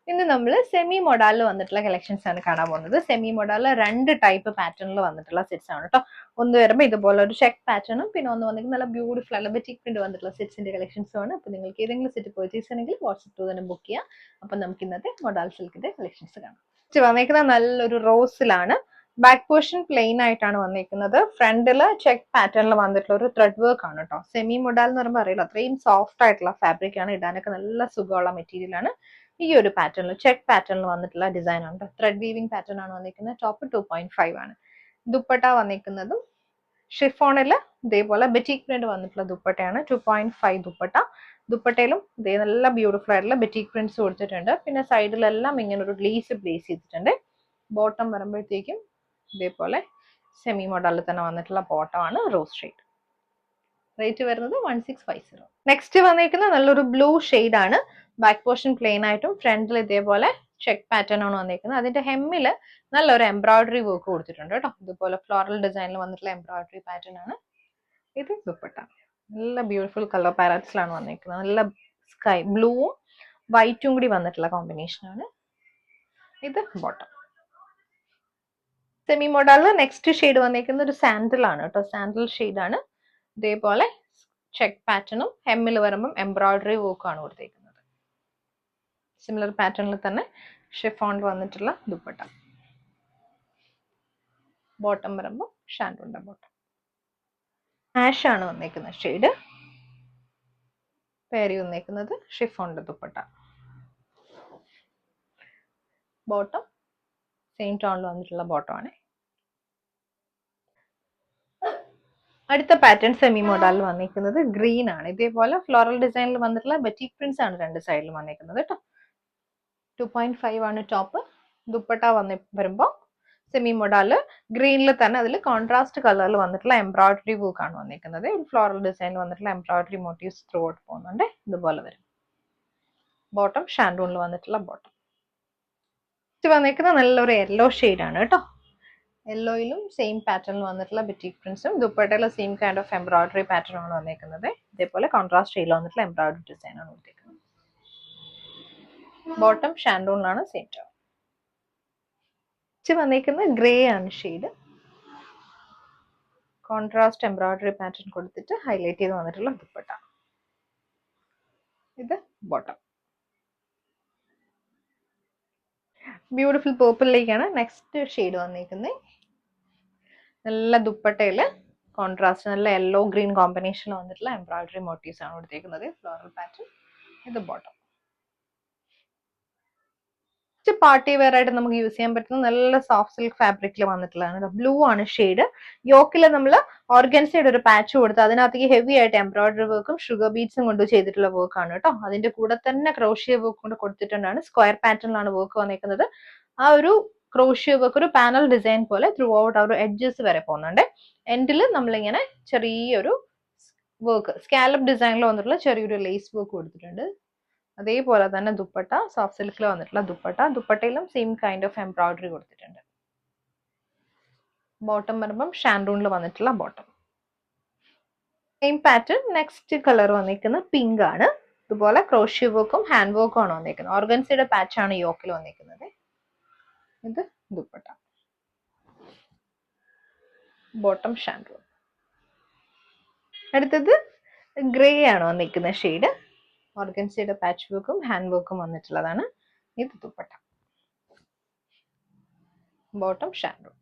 ഇന്ന് നമ്മൾ സെമി മൊഡാലിൽ വന്നിട്ടുള്ള കളക്ഷൻസ് ആണ് കാണാൻ പോകുന്നത്. സെമി മൊഡാലിൽ 2 ടൈപ്പ് പാറ്റേണിൽ വന്നിട്ടുള്ള സെറ്റ്സ് ആണ് കേട്ടോ. ഒന്ന് വരുമ്പോൾ ഇതുപോലെ ഒരു ചെക്ക് പാറ്റേണും പിന്നെ ഒന്ന് വന്നിട്ട് നല്ല ബ്യൂട്ടിഫുൾ അല്ല ബറ്റിക് പ്രിന്റ് വന്നിട്ടുള്ള സെറ്റ്സിന്റെ കളക്ഷൻസും ആണ്. അപ്പോൾ നിങ്ങൾക്ക് ഏതെങ്കിലും സെറ്റ് പർച്ചേസ് ചെയ്യണമെങ്കിൽ വാട്സ്ആപ്പ് ത്രൂ തന്നെ ബുക്ക് ചെയ്യാം. അപ്പം നമുക്ക് ഇന്നത്തെ മൊഡാൽ സിൽക്കിന്റെ കളക്ഷൻസ് കാണാം. വന്നേക്കുന്ന നല്ലൊരു റോസിലാണ്. ബാക്ക് പോർഷൻ പ്ലെയിൻ ആയിട്ടാണ് വന്നിരിക്കുന്നത്. ഫ്രണ്ടില് ചെക്ക് പാറ്റേണിൽ വന്നിട്ടുള്ള ഒരു ത്രെഡ് വർക്ക് ആണ് കേട്ടോ. സെമി മൊഡാൽ എന്ന് പറയുമ്പോൾ അറിയില്ല, അത്രയും സോഫ്റ്റ് ആയിട്ടുള്ള ഫാബ്രിക് ആണ്, ഇടാനൊക്കെ നല്ല സുഖമുള്ള മെറ്റീരിയൽ ആണ്. ഈ ഒരു പാറ്റേണിൽ ചെക്ക് പാറ്റേണിൽ വന്നിട്ടുള്ള ഡിസൈൻ ആണ്. ത്രെഡ് വീവിംഗ് പാറ്റേൺ ആണ് വന്നിരിക്കുന്നത്. ടോപ്പ് 2.5 ആണ്. ദുപ്പട്ട വന്നിരിക്കുന്നതും ഷിഫോണിൽ ഇതേപോലെ ബെറ്റീക് പ്രിന്റ് വന്നിട്ടുള്ള ദുപ്പട്ടയാണ്. 2.5 ദുപ്പട്ട. ദുപ്പട്ടയിലും ഇതേ നല്ല ബ്യൂട്ടിഫുൾ ആയിട്ടുള്ള ബെറ്റീക് പ്രിന്റ്സ് കൊടുത്തിട്ടുണ്ട്. പിന്നെ സൈഡിലെല്ലാം ഇങ്ങനെ ഒരു ഗ്ലേസ് പ്ലേസ് ചെയ്തിട്ടുണ്ട്. ബോട്ടം വരുമ്പോഴത്തേക്കും ഇതേപോലെ സെമി മോഡലിൽ തന്നെ വന്നിട്ടുള്ള ബോട്ടം ആണ്. Rose shade. റേറ്റ് വരുന്നത് 1650. നെക്സ്റ്റ് വന്നിരിക്കുന്നത് നല്ലൊരു ബ്ലൂ ഷെയ്ഡ് ആണ്. ബാക്ക് പോർഷൻ പ്ലെയിൻ ആയിട്ടും ഫ്രണ്ടിൽ ഇതേപോലെ ചെക്ക് പാറ്റേൺ ആണ് വന്നിരിക്കുന്നത്. അതിന്റെ ഹെമ്മില് നല്ലൊരു എംബ്രോയിഡറി വർക്ക് കൊടുത്തിട്ടുണ്ട് കേട്ടോ. ഇതുപോലെ ഫ്ലോറൽ ഡിസൈനിൽ വന്നിട്ടുള്ള എംബ്രോയിഡറി പാറ്റേൺ ആണ്. ഇത് ദുപ്പട്ട. നല്ല ബ്യൂട്ടിഫുൾ കളർ പാലറ്റ്സിലാണ് വന്നിരിക്കുന്നത്. നല്ല സ്കൈ ബ്ലൂവും വൈറ്റും കൂടി വന്നിട്ടുള്ള കോമ്പിനേഷൻ ആണ്. ഇത് ബോട്ടം. സെമി മോഡലിൽ നെക്സ്റ്റ് ഷെയ്ഡ് വന്നിരിക്കുന്നത് ഒരു സാൻഡൽ ആണ് കേട്ടോ. സാൻഡൽ ഷെയ്ഡ് ആണ്. ഇതേപോലെ ചെക്ക് പാറ്റേണും ഹെമ്മിൽ വരുമ്പം എംബ്രോയിഡറി വർക്കും ആണ് കൊടുത്തിരിക്കുന്നത്. സിമിലർ പാറ്റേണിൽ തന്നെ ഷിഫോണിൽ വന്നിട്ടുള്ള ദുപ്പട്ട. ബോട്ടം വരുമ്പോൾ ഷാൻഡൂണിന്റെ ബോട്ടം. ആഷ് ആണ് വന്നിരിക്കുന്ന ഷെയ്ഡ്. പേരി വന്നിരിക്കുന്നത് ഷിഫോണിന്റെ ദുപ്പട്ട. ബോട്ടം സെയിം ടോണിൽ വന്നിട്ടുള്ള ബോട്ടം ആണ്. അടുത്ത പാറ്റേൺ സെമി മോഡലിൽ വന്നിരിക്കുന്നത് ഗ്രീൻ ആണ്. ഇതേപോലെ ഫ്ലോറൽ ഡിസൈനിൽ വന്നിട്ടുള്ള ബറ്റിക് പ്രിന്റ്സ് ആണ് രണ്ട് സൈഡിലും വന്നിരിക്കുന്നത് കേട്ടോ. 2.5 ആണ് ടോപ്പ്. ദുപ്പട്ട വരുമ്പോൾ സെമി മോഡല് ഗ്രീനിൽ തന്നെ അതിൽ കോൺട്രാസ്റ്റ് കളറിൽ വന്നിട്ടുള്ള എംബ്രോയിഡറി വർക്ക് ആണ് വന്നിരിക്കുന്നത്. ഫ്ലോറൽ ഡിസൈനിൽ വന്നിട്ടുള്ള എംബ്രോയിഡറി മോട്ടീവ്സ് ത്രൂ ഔട്ട് പോകുന്നുണ്ട്. ഇതുപോലെ വരും. ബോട്ടം ഷാൻഡൂണിൽ വന്നിട്ടുള്ള ബോട്ടം. വന്നിരിക്കുന്നത് നല്ലൊരു യെല്ലോ ഷെയ്ഡ് ആണ് കേട്ടോ. യെല്ലോയിലും സെയിം പാറ്റേണിൽ വന്നിട്ടുള്ള ബറ്റിക് പ്രിന്റ്സും ദുപ്പട്ടയിലെ same kind of embroidery pattern ആണ് വന്നിരിക്കുന്നത്. ഇതേപോലെ കോൺട്രാസ്റ്റ് ഷെയ്ഡിൽ വന്നിട്ടുള്ള എംബ്രോയിഡറി ഡിസൈൻ ആണ് കൊടുത്തിരിക്കുന്നത്. ബോട്ടം ഷാൻഡൂണിലാണ് സെയിം ടോൺ. വന്നിരിക്കുന്നത് ഗ്രേ ആണ് ഷെയ്ഡ്. കോൺട്രാസ്റ്റ് എംബ്രോയിഡറി പാറ്റേൺ കൊടുത്തിട്ട് ഹൈലൈറ്റ് ചെയ്ത് വന്നിട്ടുള്ള ദുപ്പട്ട. ഇത് ബോട്ടം. ബ്യൂട്ടിഫുൾ പേർപ്പിളിലേക്കാണ് നെക്സ്റ്റ് ഷെയ്ഡ് വന്നിരിക്കുന്നത്. നല്ല ദുപ്പട്ടയില് കോൺട്രാസ്റ്റ് നല്ല യെല്ലോ ഗ്രീൻ കോമ്പിനേഷനിൽ വന്നിട്ടുള്ള എംബ്രോയിഡറി മോട്ടീവ്സ് ആണ് കൊടുത്തേക്കുന്നത്. Floral pattern. ഇത് ബോട്ടം. പാർട്ടി വെയർ ആയിട്ട് നമുക്ക് യൂസ് ചെയ്യാൻ പറ്റുന്ന നല്ല സോഫ്റ്റ് സിൽക്ക് ഫാബ്രിക്കിൽ വന്നിട്ടുള്ളതാണ്. ബ്ലൂ ആണ് ഷെയ്ഡ്. യോക്കിൽ നമ്മൾ ഓർഗൻസയുടെ ഒരു പാച്ച് കൊടുത്ത് അതിനകത്തേക്ക് ഹെവി ആയിട്ട് എംബ്രോയിഡറി വർക്കും ഷുഗർ ബീഡ്സും കൊണ്ട് ചെയ്തിട്ടുള്ള വർക്കാണ് കേട്ടോ. അതിന്റെ കൂടെ തന്നെ ക്രോഷ്യ വർക്ക് കൊണ്ട് കൊടുത്തിട്ടുണ്ടാണ്. സ്ക്വയർ പാറ്റേണിലാണ് വർക്ക് വന്നിരിക്കുന്നത്. ആ ഒരു ക്രോഷ്യ വർക്ക് ഒരു പാനൽ ഡിസൈൻ പോലെ ത്രൂ ഔട്ട് ആ ഒരു എഡ്ജസ് വരെ പോകുന്നുണ്ട്. എൻഡിൽ നമ്മളിങ്ങനെ ചെറിയൊരു വർക്ക് സ്കാലപ്പ് ഡിസൈനിൽ വന്നിട്ടുള്ള ചെറിയൊരു ലേസ് വർക്ക് കൊടുത്തിട്ടുണ്ട്. അതേപോലെ തന്നെ ദുപ്പട്ട സോഫ്റ്റ് സിൽക്കിൽ വന്നിട്ടുള്ള ദുപ്പട്ട. ദുപ്പട്ടയിലും സെയിം കൈൻഡ് ഓഫ് എംബ്രോയിഡറി കൊടുത്തിട്ടുണ്ട്. ബോട്ടം വരുമ്പം ഷാൻഡൂണിൽ വന്നിട്ടുള്ള bottom. Same pattern. Next colour വന്നിരിക്കുന്നത് പിങ്ക് ആണ്. ഇതുപോലെ ക്രോഷ്യ വർക്കും ഹാൻഡ് വർക്കും ആണ് വന്നിരിക്കുന്നത്. ഓർഗൻസയുടെ പാച്ച് ആണ് യോക്കിൽ വന്നിരിക്കുന്നത്. ഇത് ദുപ്പട്ട. ബോട്ടം ഷാൻഡൂൺ. അടുത്തത് ഗ്രേ ആണ് വന്നിരിക്കുന്ന ഷെയ്ഡ്. ഓർഗൻസയുടെ പാച്ച് വർക്കും ഹാൻഡ് വർക്കും വന്നിട്ടുള്ളതാണ്. ഇത് ദുപ്പട്ട. ബോട്ടം ഷാൻഡൂൺ.